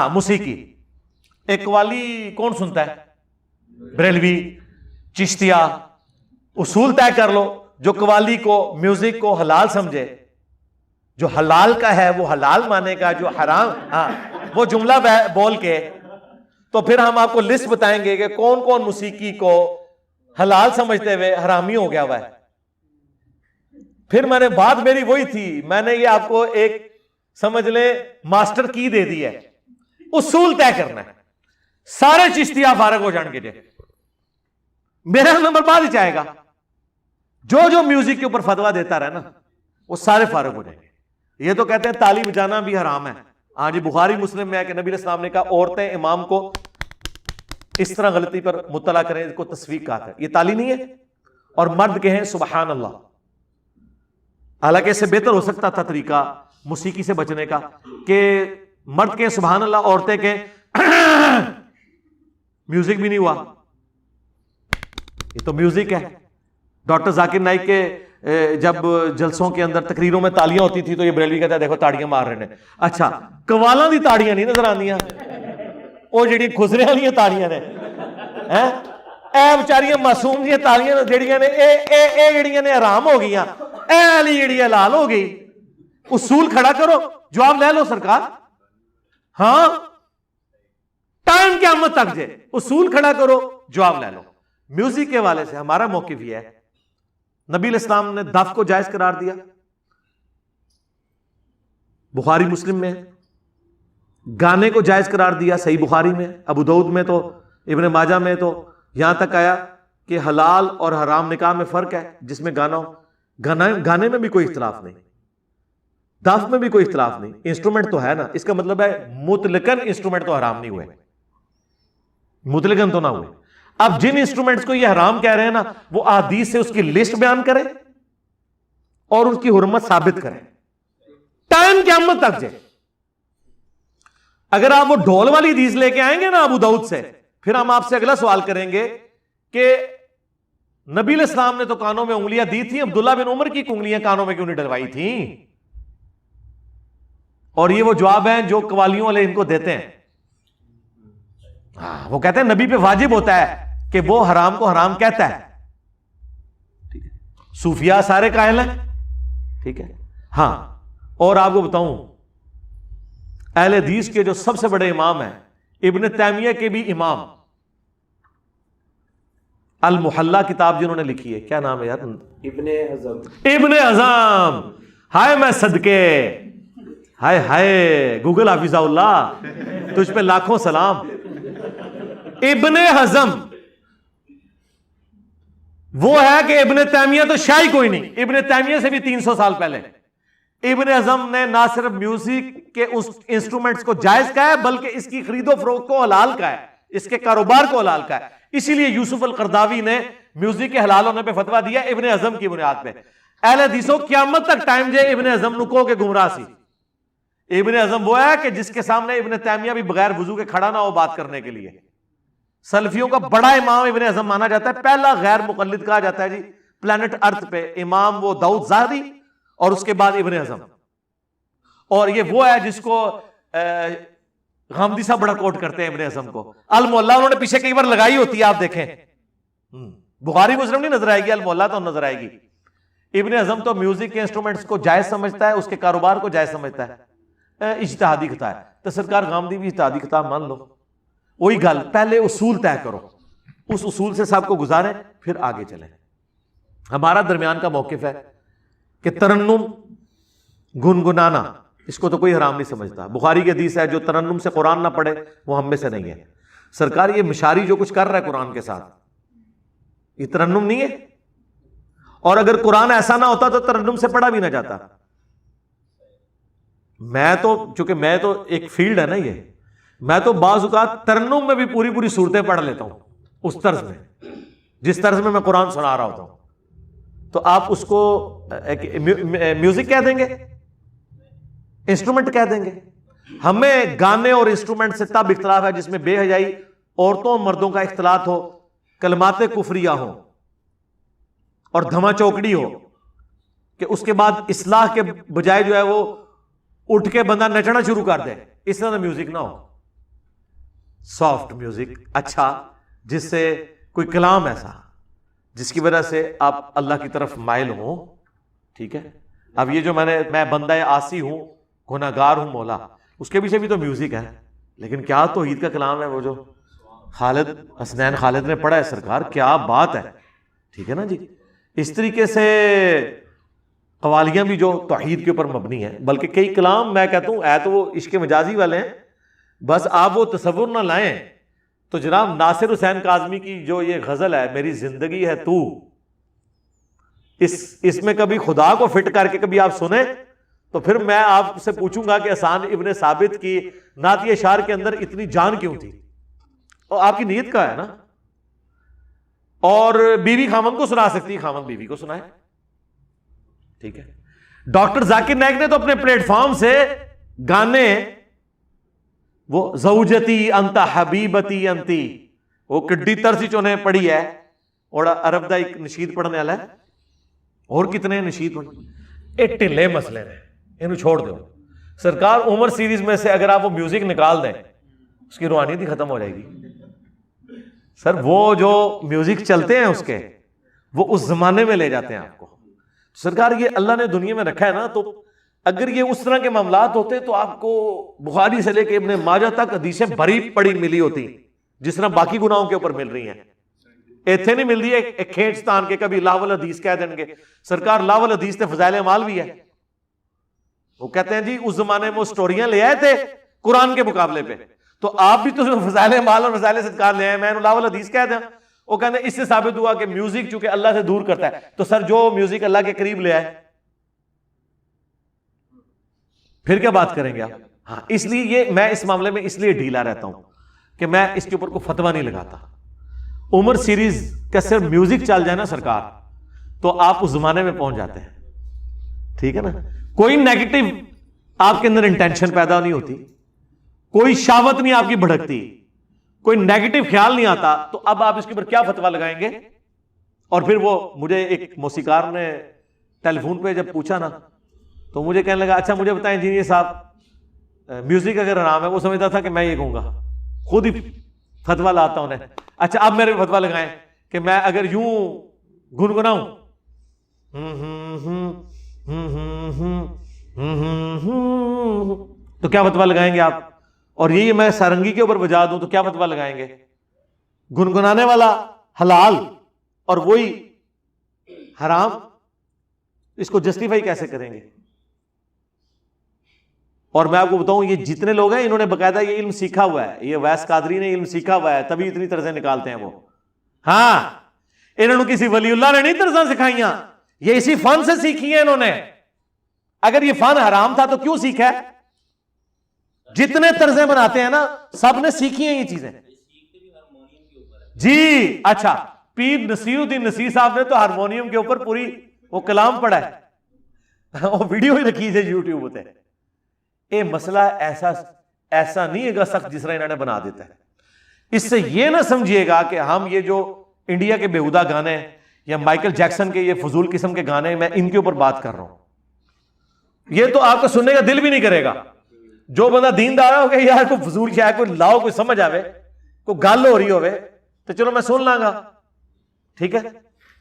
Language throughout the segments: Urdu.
موسیقی، ایک قوالی کون سنتا ہے؟ بریلوی، چشتیہ. اصول طے کر لو، جو قوالی کو میوزک کو حلال سمجھے، جو حلال کا ہے وہ حلال مانے گا، جو حرام وہ جملہ بول کے. تو پھر ہم آپ کو لسٹ بتائیں گے کہ کون کون موسیقی کو حلال سمجھتے ہوئے حرامی ہو گیا ہوا ہے. پھر میں نے بات میری وہی تھی، میں نے یہ آپ کو ایک سمجھ لے ماسٹر کی دے دی ہے. اصول طے کرنا ہے، سارے چشتیہ فارغ ہو جان گے جی، میرا نمبر بعد ہی چاہے گا. جو میوزک کے اوپر فتوا دیتا رہے نا وہ سارے فارغ ہو جائیں گے. یہ تو کہتے ہیں تالی بجانا بھی حرام ہے. ہاں جی، بخاری مسلم میں ہے کہ نبی علیہ السلام نے کہا عورتیں امام کو اس طرح غلطی پر مطلع کریں، اس کو تصفیق کہا ہے. یہ تالی نہیں ہے. اور مرد کہیں سبحان اللہ. حالانکہ اس سے بہتر ہو سکتا تھا طریقہ موسیقی سے بچنے کا کہ مرد کے سبحان اللہ، عورتیں کے میوزک بھی نہیں ہوا. یہ تو میوزک ہے. ڈاکٹر ذاکر نائک کے جب جلسوں کے اندر تقریروں میں تالیاں ہوتی تھی تو یہ بریلوی کہتا ہے دیکھو تاڑیاں مار رہے ہیں. اچھا، قوالاں دی تاڑیاں نہیں نظر آندیاں، وہ جڑی خسرے والی تاڑیاں نے، اے بیچاریاں معصوم جی تاڑیاں جڑیاں نے اے جڑیاں نے حرام ہو گئیاں، اے والی جڑی حلال ہو گئی. اصول کھڑا کرو، جواب لے لو سرکار. ہاں، ٹائم قیامت تک جے اصول کھڑا کرو، جواب لے لو. میوزک کے حوالے سے ہمارا موقف یہ ہے، نبی علیہ السلام نے دف کو جائز قرار دیا، بخاری مسلم میں. گانے کو جائز قرار دیا، صحیح بخاری میں. ابو داؤد میں تو، ابن ماجہ میں تو یہاں تک آیا کہ حلال اور حرام نکاح میں فرق ہے، جس میں گانا ہو. گانے میں بھی کوئی اختلاف نہیں، دف میں بھی کوئی اختلاف نہیں. انسٹرومنٹ تو ہے نا، اس کا مطلب ہے مطلقاً انسٹرومنٹ تو حرام نہیں ہوئے، مطلقاً تو نہ ہوئے. اب جن انسٹرومنٹس کو یہ حرام کہہ رہے ہیں نا، وہ احادیث سے اس کی لسٹ بیان کرے اور اس کی حرمت ثابت کرے، ٹائم قیامت تک جائے. اگر آپ وہ ڈھول والی حدیث لے کے آئیں گے نا ابو داؤد سے، پھر ہم آپ سے اگلا سوال کریں گے کہ نبی علیہ السلام نے تو کانوں میں انگلیاں دی تھیں، عبداللہ بن عمر کی انگلیاں کانوں میں کیوں نہیں ڈلوائی تھیں؟ اور یہ وہ جواب ہیں جو قوالیوں والے ان کو دیتے ہیں. وہ کہتے ہیں نبی پہ واجب ہوتا ہے کہ وہ حرام کو حرام کہتا ہے. صوفیاء سارے قائل ہیں، ٹھیک ہے. ہاں، اور آپ کو بتاؤں اہل حدیث کے جو سب سے بڑے امام ہیں، ابن تیمیہ کے بھی امام، المحلہ کتاب جنہوں نے لکھی ہے، کیا نام ہے یار؟ ابن حزم. ہائے میں صدقے، ہائے ہائے گوگل حافظہ اللہ، تجھ پہ لاکھوں سلام. ابن حزم وہ ہے کہ ابن تیمیہ تو شاہی کوئی نہیں، ابن تیمیہ سے بھی 300 سال پہلے. ابن حزم نے نہ صرف میوزک کے اس انسٹرومنٹس کو جائز کہا ہے، بلکہ اس کی خرید و فروخت کو حلال کہا ہے، اس کے کاروبار کو حلال کہا ہے. اسی لیے یوسف القرداوی نے میوزک کے حلال ہونے پہ فتویٰ دیا ابن حزم کی بنیاد پہ. اہل حدیثوں قیامت تک ٹائم جے ابن حزم نو کہو کہ گمراہ سی. ابن حزم وہ ہے کہ جس کے سامنے ابن تیمیہ بھی بغیر وضو کے کھڑا نہ ہو بات کرنے کے لیے. سلفیوں کا بڑا امام ابن حزم مانا جاتا ہے، پہلا غیر مقلد کہا جاتا ہے جی پلانٹ ارتھ پہ. امام وہ داؤد ظاہری اور اس کے بعد ابن حزم. اور یہ وہ ہے جس کو غامدی صاحب بڑا کوٹ کرتے ہیں ابن حزم کو. المحلہ انہوں نے پیچھے کئی بار لگائی ہوتی ہے، آپ دیکھیں بخاری مسلم نہیں نظر آئے گی، المحلہ تو نظر آئے گی. ابن حزم تو میوزک کے انسٹرومنٹس کو جائز سمجھتا ہے، اس کے کاروبار کو جائز سمجھتا ہے. اجتہادی خطا ہے. تو سرکار غامدی بھی اجتہادی خطا مان لو. وہی گل، پہلے اصول طے کرو، اس اصول سے سب کو گزاریں، پھر آگے چلیں. ہمارا درمیان کا موقف ہے کہ ترنم گنگنانا اس کو تو کوئی حرام نہیں سمجھتا. بخاری کی حدیث ہے جو ترنم سے قرآن نہ پڑھے وہ ہم میں سے نہیں ہے. سرکار یہ مشاری جو کچھ کر رہا ہے قرآن کے ساتھ، یہ ترنم نہیں ہے. اور اگر قرآن ایسا نہ ہوتا تو ترنم سے پڑھا بھی نہ جاتا. میں تو چونکہ میں تو ایک فیلڈ ہے نا یہ، میں تو بعض اوقات ترنم میں بھی پوری پوری صورتیں پڑھ لیتا ہوں اس طرز میں، جس طرز میں قرآن سنا رہا ہوتا ہوں. تو آپ اس کو میوزک کہہ دیں گے، انسٹرومنٹ کہہ دیں گے. ہمیں گانے اور انسٹرومنٹ سے تب اختلاف ہے جس میں بے حیائی، عورتوں اور مردوں کا اختلاط ہو، کلمات کفریہ ہو اور دھما چوکڑی ہو، کہ اس کے بعد اصلاح کے بجائے جو ہے وہ اٹھ کے بندہ نچنا شروع کر دے، اس طرح میوزک نہ ہو. سافٹ میوزک اچھا، جس سے کوئی کلام ایسا جس کی وجہ سے آپ اللہ کی طرف مائل ہوں، ٹھیک ہے. اب یہ جو میں بندہ عاصی ہوں، گنہگار ہوں مولا، اس کے پیچھے بھی تو میوزک ہے، لیکن کیا توحید کا کلام ہے وہ جو حسنین خالد نے پڑھا ہے سرکار، کیا بات ہے. ٹھیک ہے نا جی. اس طریقے سے قوالیاں بھی جو توحید کے اوپر مبنی ہیں، بلکہ کئی کلام میں کہتا ہوں ہے تو وہ عشق مجازی والے ہیں، بس آپ وہ تصور نہ لائیں. تو جناب ناصر حسین کاظمی کی جو یہ غزل ہے، میری زندگی ہے تو، اس میں کبھی خدا کو فٹ کر کے کبھی آپ سنیں تو پھر میں آپ سے پوچھوں گا کہ حسان ابن ثابت کی نعت اشعار کے اندر اتنی جان کیوں تھی؟ اور آپ کی نیت کا ہے نا. اور بیوی خامن کو سنا سکتی، خامن بیوی کو سنائے. ٹھیک ہے. ڈاکٹر ذاکر نائک نے تو اپنے پلیٹ فارم سے گانے، وہ زوجتی انت حبیبتی انتی، وہ کڈی طرز چونے پڑھی ہے، اور عرب دا ایک نشید پڑھنے والا ہے، اور کتنے نشید پڑھنے. اے ٹلے مسئلے نے، انہوں چھوڑ دو. سرکار عمر سیریز میں سے اگر آپ وہ میوزک نکال دیں، اس کی روحانیت ہی ختم ہو جائے گی. سر وہ جو میوزک چلتے ہیں اس کے، وہ اس زمانے میں لے جاتے ہیں آپ کو. سرکار یہ اللہ نے دنیا میں رکھا ہے نا، تو اگر یہ اس طرح کے معاملات ہوتے تو آپ کو بخاری سے لے کے ابن ماجہ تک حدیثیں بھری پڑی ملی ہوتی، جس طرح باقی گناہوں کے اوپر مل رہی ہیں. ایتھے نہیں مل رہی ہے ایک کھینچتان کے کبھی لاول حدیث کہہ دیں گے. سرکار لاول حدیث تے فضائل اعمال بھی ہے. وہ کہتے ہیں جی اس زمانے میں وہ سٹوریاں لے آئے تھے قرآن کے مقابلے پہ، تو آپ بھی تو فضائل اعمال اور فضائل صدقات لے آئے، میں انہوں لاول حدیث کہہ دیں. وہ کہتے ہیں اس سے ثابت ہوا کہ میوزک چونکہ اللہ سے دور کرتا ہے، تو سر جو میوزک اللہ کے قریب لے آئے پھر کیا بات کریں گے آپ؟ ہاں، اس لیے یہ میں اس معاملے میں اس لیے ڈھیلا رہتا ہوں کہ میں اس کے اوپر کوئی فتویٰ نہیں لگاتا. عمر سیریز کا صرف میوزک چل جائے نا سرکار، تو آپ اس زمانے میں پہنچ جاتے ہیں. ٹھیک ہے نا. کوئی نیگیٹو آپ کے اندر انٹینشن پیدا نہیں ہوتی، کوئی شہوت نہیں آپ کی بھڑکتی، کوئی نیگیٹو خیال نہیں آتا، تو اب آپ اس کے اوپر کیا فتویٰ لگائیں گے؟ اور پھر وہ مجھے ایک موسیقار نے ٹیلی فون پہ جب پوچھا نا، تو مجھے کہنے لگا اچھا مجھے بتائیں انجینئر صاحب، میوزک اگر حرام ہے، وہ سمجھتا تھا کہ میں یہ کہوں گا، خود ہی فتویٰ لاتا ہوں. اچھا اب میرے فتویٰ لگائیں کہ میں اگر یوں گنگناؤں تو کیا فتویٰ لگائیں گے آپ؟ اور یہ میں سارنگی کے اوپر بجا دوں تو کیا فتویٰ لگائیں گے؟ گنگنانے والا حلال اور وہی حرام، اس کو جسٹیفائی کیسے کریں گے؟ اور میں آپ کو بتاؤں یہ جتنے لوگ ہیں انہوں نے باقاعدہ یہ علم سیکھا ہوا ہے، یہ ویس قادری نے علم سیکھا ہوا ہے، تبھی اتنی طرزیں نکالتے ہیں وہ. ہاں، انہوں نے کسی ولی اللہ نے نہیں طرزیں سکھائیاں، یہ اسی فن سے سیکھی ہیں انہوں نے. اگر یہ فن حرام تھا تو کیوں سیکھا ہے؟ جتنے طرزیں بناتے ہیں نا سب نے سیکھی ہیں یہ چیزیں. جی اچھا، پیر نصیر الدین نصیر صاحب نے تو ہارمونیم کے اوپر پوری وہ کلام پڑھا ہے، وہ ویڈیو ہی رکھی ہے یوٹیوب پہ. یہ مسئلہ ایسا نہیں ہے گا سخت جس طرح انہوں نے بنا دیتا ہے. اس سے یہ نہ سمجھیے گا کہ ہم یہ جو انڈیا کے بیہودہ گانے یا مائیکل جیکسن کے یہ فضول قسم کے گانے میں ان کے اوپر بات کر رہا ہوں، یہ تو آپ کو سننے کا دل بھی نہیں کرے گا. جو بندہ دیندار ہو گیا یار کوئی فضول شاید کوئی لاؤ کوئی سمجھ آوے کوئی گل ہو رہی ہوئے تو چلو میں سن لاں گا، ٹھیک ہے،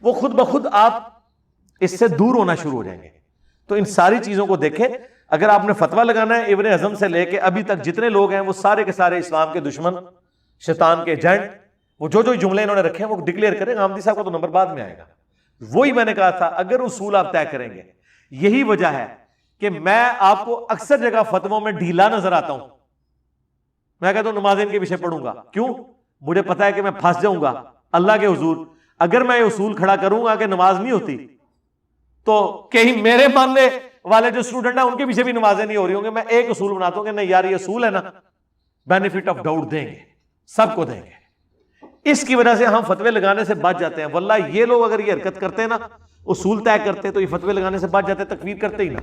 وہ خود بخود آپ اس سے دور ہونا شروع ہو جائیں گے. تو ان ساری چیزوں کو دیکھیں. اگر آپ نے فتویٰ لگانا ہے ابن حزم سے لے کے ابھی تک جتنے لوگ ہیں وہ سارے کے سارے اسلام کے دشمن، شیطان کے ایجنٹ، وہ جو جملے انہوں نے رکھے ہیں وہ ڈکلیئر کریں. غامدی صاحب کا تو نمبر بعد میں آئے گا. وہی میں نے کہا تھا اگر اصول آپ طے کریں گے. یہی وجہ ہے کہ میں آپ کو اکثر جگہ فتووں میں ڈھیلا نظر آتا ہوں. میں کہتا ہوں نماز ان کے پیچھے پڑھوں گا، کیوں؟ مجھے پتا ہے کہ میں پھنس جاؤں گا اللہ کے حضور. اگر میں یہ اصول کھڑا کروں گا کہ نماز نہیں ہوتی تو کہیں میرے ماننے والے جو اسٹوڈنٹ ہیں ان کے پیچھے بھی نمازیں نہیں ہو رہی ہوں گے. میں ایک اصول بناتا ہوں کہ نہیں یار یہ اصول ہے نا، بینیفٹ آف ڈاؤٹ دیں گے، سب کو دیں گے. اس کی وجہ سے ہم فتوے لگانے سے بچ جاتے ہیں. واللہ یہ لوگ اگر یہ حرکت کرتے ہیں نا، اصول طے کرتے تو یہ فتوے لگانے سے بچ جاتے، تکفیر کرتے ہی نا.